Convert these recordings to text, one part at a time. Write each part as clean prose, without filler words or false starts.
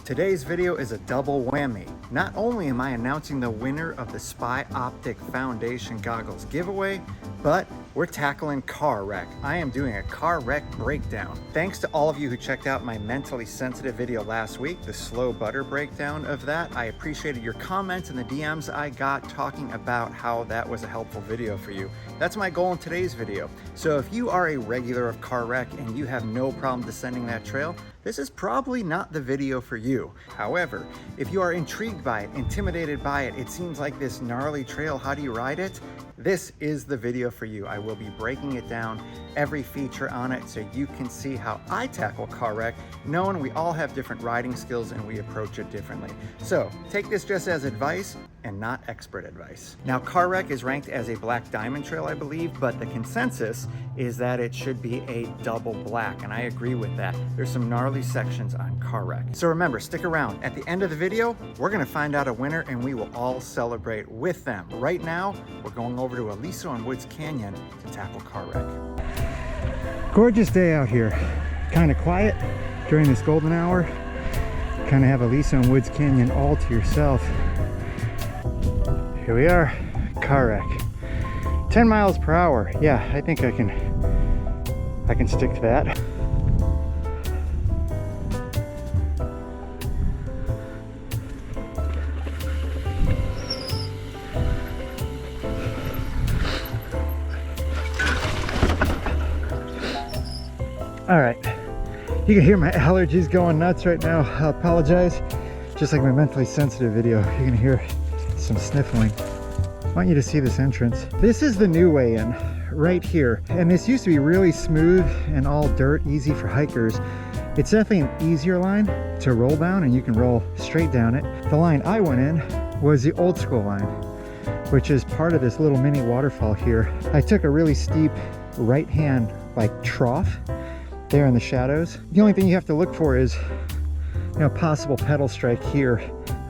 Today's video is a double whammy. Not only am I announcing the winner of the Spy Optic Foundation goggles giveaway, but we're tackling car wreck. I am doing a car wreck breakdown. Thanks to all of you who checked out my mentally sensitive video last week, the slow butter breakdown of that. I appreciated your comments and the DMs I got talking about how that was a helpful video for you. That's my goal in today's video. So if you are a regular of car wreck and you have no problem descending that trail, this is probably not the video for you. However, if you are intrigued by it, intimidated by it, it seems like this gnarly trail, how do you ride it? This is the video for you. I will be breaking it down, every feature on it, so you can see how I tackle car wreck, knowing we all have different riding skills and we approach it differently. So take this just as advice and not expert advice. Now, car wreck is ranked as a black diamond trail, I believe, but the consensus is that it should be a double black, and I agree with that. There's some gnarly sections on car wreck. So remember, stick around. At the end of the video, we're gonna find out a winner and we will all celebrate with them. Right now, we're going over to Aliso and Woods Canyon to tackle car wreck. Gorgeous day out here. Kind of quiet during this golden hour. Kind of have Aliso and Woods Canyon all to yourself. Here we are, car wreck. 10 miles per hour. Yeah, I think I can stick to that. All right, you can hear my allergies going nuts right now. I apologize. Just like my mentally sensitive video, you're gonna hear some sniffling. I want you to see this entrance. This is the new way in, right here. And this used to be really smooth and all dirt, easy for hikers. It's definitely an easier line to roll down, and you can roll straight down it. The line I went in was the old school line, which is part of this little mini waterfall here. I took a really steep right hand like trough there in the shadows. The only thing you have to look for is, you know, possible pedal strike here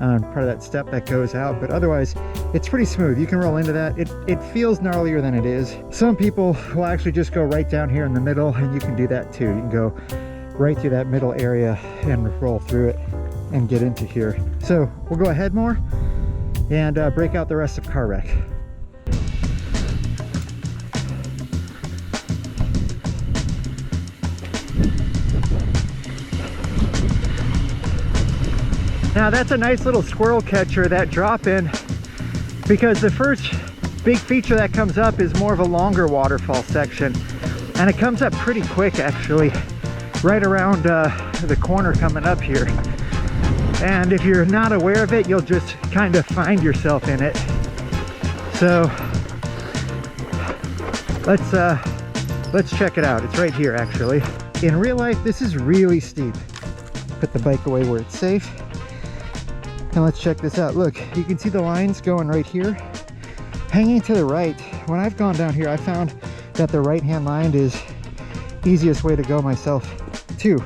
on part of that step that goes out, but otherwise it's pretty smooth. You can roll into that. It feels gnarlier than it is. Some people will actually just go right down here in the middle, and you can do that too. You can go right through that middle area and roll through it and get into here. So we'll go ahead more and break out the rest of car wreck. Now that's a nice little squirrel catcher, that drop in, because the first big feature that comes up is more of a longer waterfall section, and it comes up pretty quick actually, right around the corner coming up here. And if you're not aware of it, you'll just kind of find yourself in it. So let's check it out. It's right here actually. In real life, this is really steep. Put the bike away where it's safe. And let's check this out. Look, you can see the lines going right here. Hanging to the right, when I've gone down here, I found that the right-hand line is easiest way to go myself too.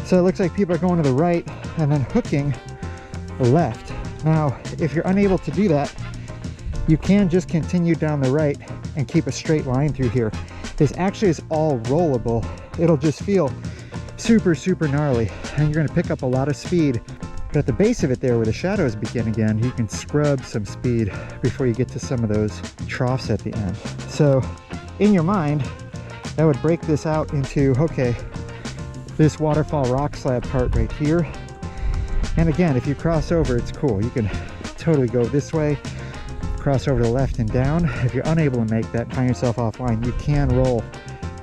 So it looks like people are going to the right and then hooking left. Now, if you're unable to do that, you can just continue down the right and keep a straight line through here. This actually is all rollable. It'll just feel super, super gnarly, and you're gonna pick up a lot of speed. But at the base of it there where the shadows begin again, you can scrub some speed before you get to some of those troughs at the end. So in your mind, that would break this out into, okay, this waterfall rock slab part right here. And again, if you cross over, it's cool. You can totally go this way, cross over to the left and down. If you're unable to make that and find yourself offline, you can roll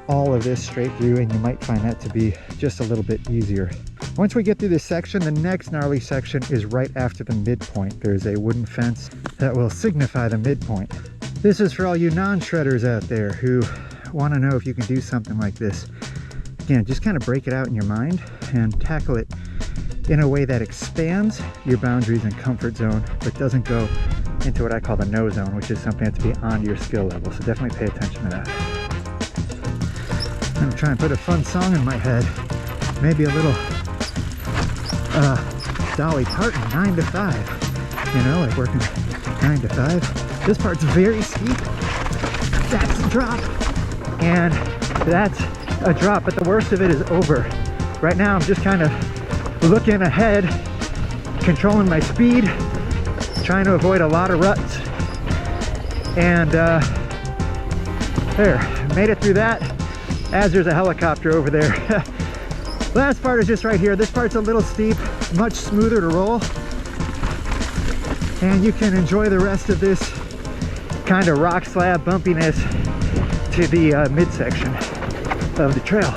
all of this straight through, and you might find that to be just a little bit easier. Once we get through this section, the next gnarly section is right after the midpoint. There's a wooden fence that will signify the midpoint. This is for all you non-shredders out there who want to know if you can do something like this. Again, just kind of break it out in your mind and tackle it in a way that expands your boundaries and comfort zone, but doesn't go into what I call the no zone, which is something that's beyond your skill level. So definitely pay attention to that. I'm gonna try and put a fun song in my head. Maybe a little Dolly Parton, 9 to 5. You know, like working 9 to 5. This part's very steep. That's a drop. And that's a drop, but the worst of it is over. Right now I'm just kind of looking ahead, controlling my speed, trying to avoid a lot of ruts. And there, made it through that, as there's a helicopter over there. Last part is just right here. This part's a little steep, much smoother to roll. And you can enjoy the rest of this kind of rock slab bumpiness to the midsection of the trail.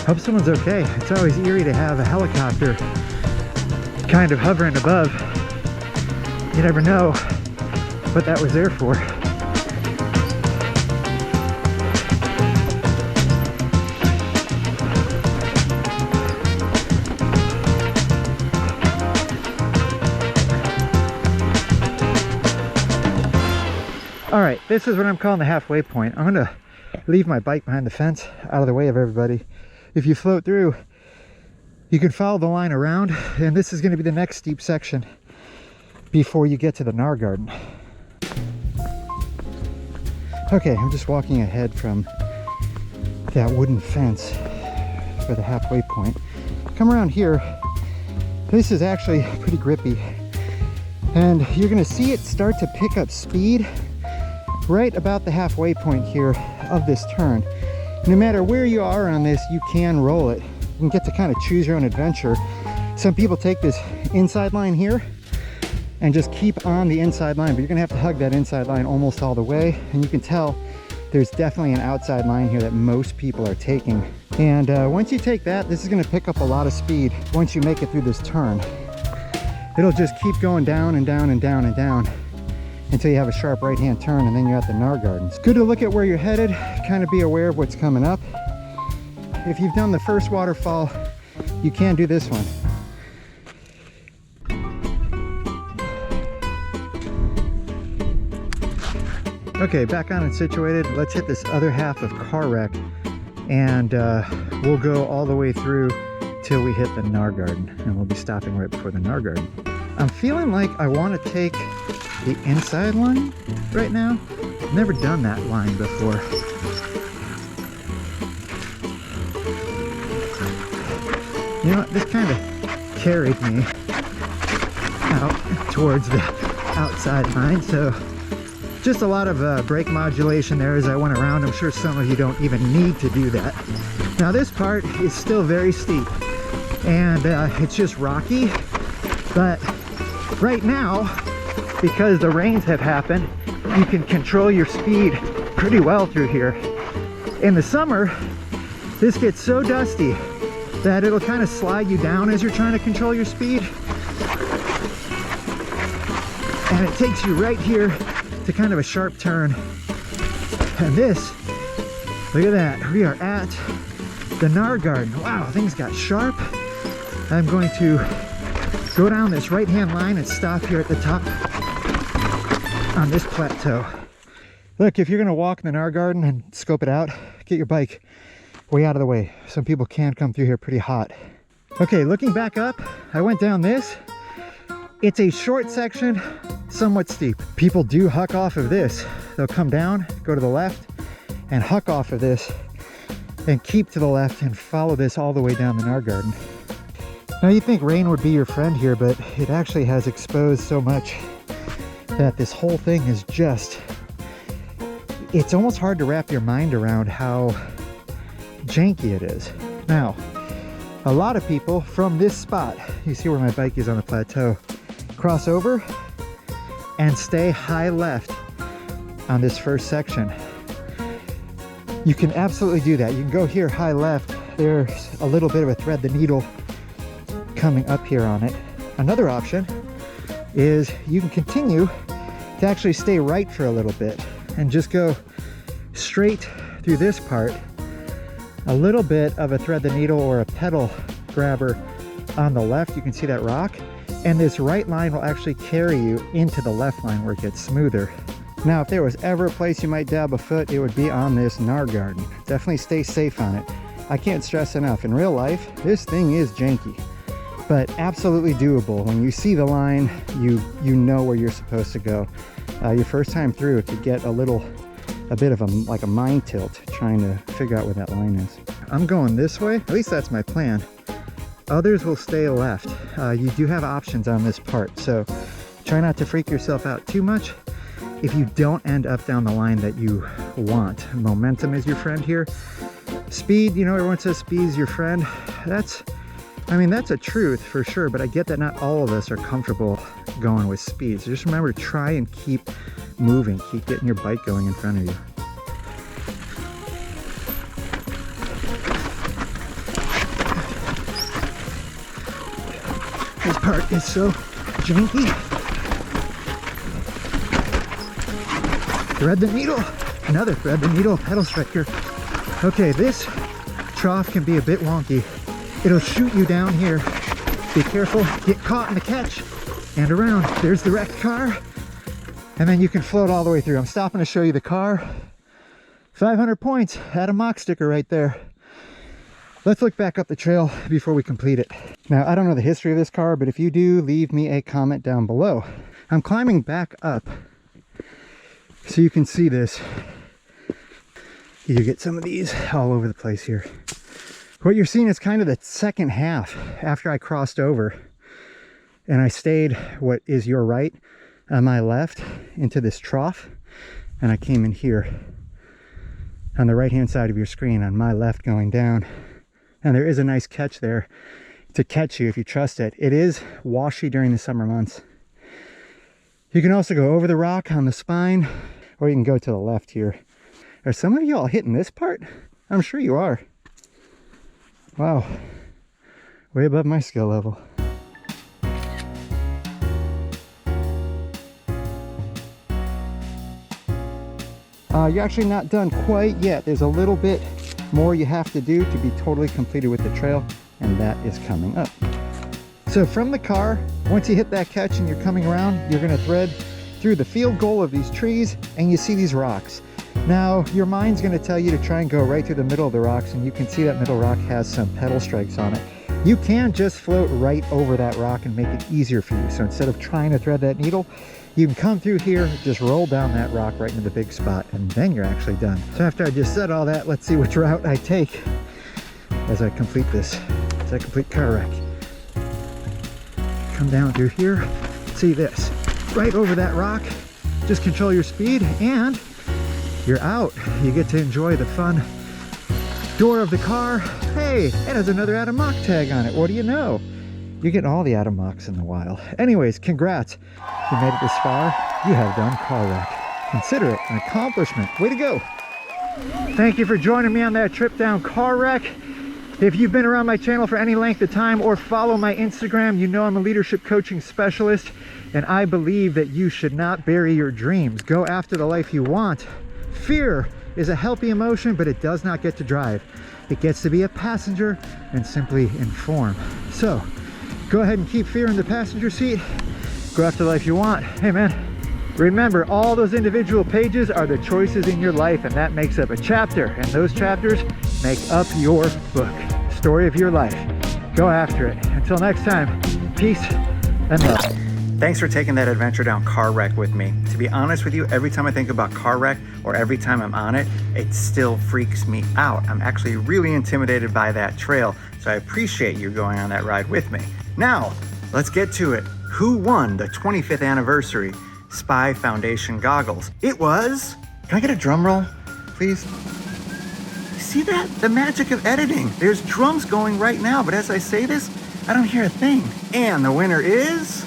Hope someone's okay. It's always eerie to have a helicopter kind of hovering above. You never know what that was there for. All right, this is what I'm calling the halfway point. I'm gonna leave my bike behind the fence, out of the way of everybody. If you float through, you can follow the line around, and this is going to be the next steep section before you get to the gnar garden. Okay, I'm just walking ahead from that wooden fence for the halfway point. Come around here. This is actually pretty grippy, and you're going to see it start to pick up speed right about the halfway point here of this turn. No matter where you are on this, you can roll it. You can get to kind of choose your own adventure. Some people take this inside line here and just keep on the inside line, but you're gonna have to hug that inside line almost all the way. And you can tell there's definitely an outside line here that most people are taking. And once you take that, this is gonna pick up a lot of speed once you make it through this turn. It'll just keep going down and down and down and down until you have a sharp right-hand turn, and then you're at the gnar garden. It's good to look at where you're headed, kind of be aware of what's coming up. If you've done the first waterfall, you can do this one. Okay, back on and situated. Let's hit this other half of car wreck, and we'll go all the way through till we hit the gnar garden, and we'll be stopping right before the gnar garden. I'm feeling like I want to take the inside line right now. I've never done that line before. You know what, this kind of carried me out towards the outside line, so just a lot of brake modulation there as I went around. I'm sure some of you don't even need to do that. Now this part is still very steep, and it's just rocky, but right now, because the rains have happened, you can control your speed pretty well through here. In the summer, this gets so dusty that it'll kind of slide you down as you're trying to control your speed. And it takes you right here to kind of a sharp turn. And this, look at that, we are at the gnar garden. Wow, things got sharp. I'm going to go down this right-hand line and stop here at the top on this plateau. Look, if you're gonna walk in the gnar garden and scope it out, get your bike way out of the way. Some people can come through here pretty hot. Okay, looking back up, I went down this. It's a short section, somewhat steep. People do huck off of this. They'll come down, go to the left, and huck off of this, and keep to the left and follow this all the way down the gnar garden. Now you'd think rain would be your friend here, but it actually has exposed so much that this whole thing is just, it's almost hard to wrap your mind around how janky it is. Now, a lot of people from this spot, you see where my bike is on the plateau, cross over and stay high left on this first section. You can absolutely do that. You can go here high left. There's a little bit of a thread the needle coming up here on it. Another option is you can continue to actually stay right for a little bit and just go straight through this part, a little bit of a thread the needle or a pedal grabber on the left. You can see that rock, and this right line will actually carry you into the left line where it gets smoother. Now, if there was ever a place you might dab a foot, it would be on this gnar garden. Definitely stay safe on it. I can't stress enough, in real life, this thing is janky, but absolutely doable. When you see the line, you know where you're supposed to go. Your first time through, it could get a bit of like a mind tilt trying to figure out where that line is. I'm going this way, at least that's my plan. Others will stay left. You do have options on this part, so try not to freak yourself out too much. If you don't end up down the line that you want, momentum is your friend here. Speed, you know, everyone says speed is your friend. I mean, that's a truth for sure, but I get that not all of us are comfortable going with speed. So just remember to try and keep moving, keep getting your bike going in front of you. This part is so janky. Thread the needle. Another thread the needle pedal striker. Okay, this trough can be a bit wonky. It'll shoot you down here. Be careful, get caught in the catch and around. There's the wrecked car. And then you can float all the way through. I'm stopping to show you the car. 500 points, had a mock sticker right there. Let's look back up the trail before we complete it. Now, I don't know the history of this car, but if you do, leave me a comment down below. I'm climbing back up so you can see this. You get some of these all over the place here. What you're seeing is kind of the second half after I crossed over and I stayed what is your right on my left into this trough, and I came in here on the right hand side of your screen on my left going down. And there is a nice catch there to catch you if you trust it. It is washy during the summer months. You can also go over the rock on the spine, or you can go to the left here. Are some of you all hitting this part? I'm sure you are. Wow, way above my skill level. You're actually not done quite yet. There's a little bit more you have to do to be totally completed with the trail, and that is coming up. So from the car, once you hit that catch and you're coming around, you're gonna thread through the field goal of these trees, and you see these rocks. Now, your mind's gonna tell you to try and go right through the middle of the rocks, and you can see that middle rock has some pedal strikes on it. You can just float right over that rock and make it easier for you. So instead of trying to thread that needle, you can come through here, just roll down that rock right into the big spot, and then you're actually done. So after I just said all that, let's see which route I take as I complete this, as I complete car wreck. Come down through here, see this, right over that rock, just control your speed, and you're out. You get to enjoy the fun door of the car. Hey, it has another Adam Mock tag on it. What do you know? You're getting all the Adam Mocks in the wild. Anyways, congrats. You made it this far. You have done car wreck. Consider it an accomplishment. Way to go. Thank you for joining me on that trip down car wreck. If you've been around my channel for any length of time or follow my Instagram, you know I'm a leadership coaching specialist, and I believe that you should not bury your dreams. Go after the life you want. Fear is a healthy emotion, but it does not get to drive. It gets to be a passenger and simply inform. So go ahead and keep fear in the passenger seat. Go after the life you want. Hey man, remember, all those individual pages are the choices in your life, and that makes up a chapter, and those chapters make up your book. Story of your life. Go after it. Until next time, peace and love. Thanks for taking that adventure down car wreck with me. To be honest with you, every time I think about car wreck, or every time I'm on it, it still freaks me out. I'm actually really intimidated by that trail, so I appreciate you going on that ride with me. Now, let's get to it. Who won the 25th anniversary Spy Foundation goggles? It was... Can I get a drum roll, please? You see that? The magic of editing. There's drums going right now, but as I say this, I don't hear a thing. And the winner is...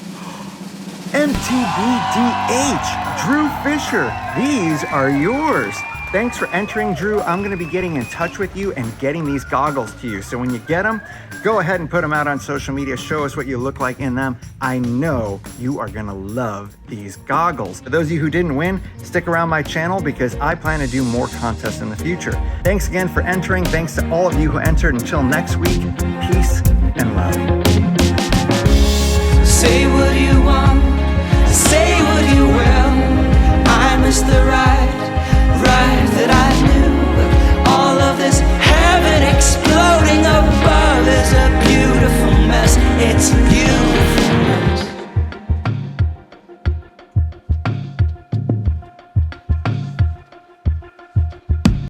EMTB DH, Drew Fisher. These are yours. Thanks for entering, Drew. I'm going to be getting in touch with you and getting these goggles to you. So when you get them, go ahead and put them out on social media. Show us what you look like in them. I know you are going to love these goggles. For those of you who didn't win, stick around my channel because I plan to do more contests in the future. Thanks again for entering. Thanks to all of you who entered. Until next week, peace and love. Say what you want.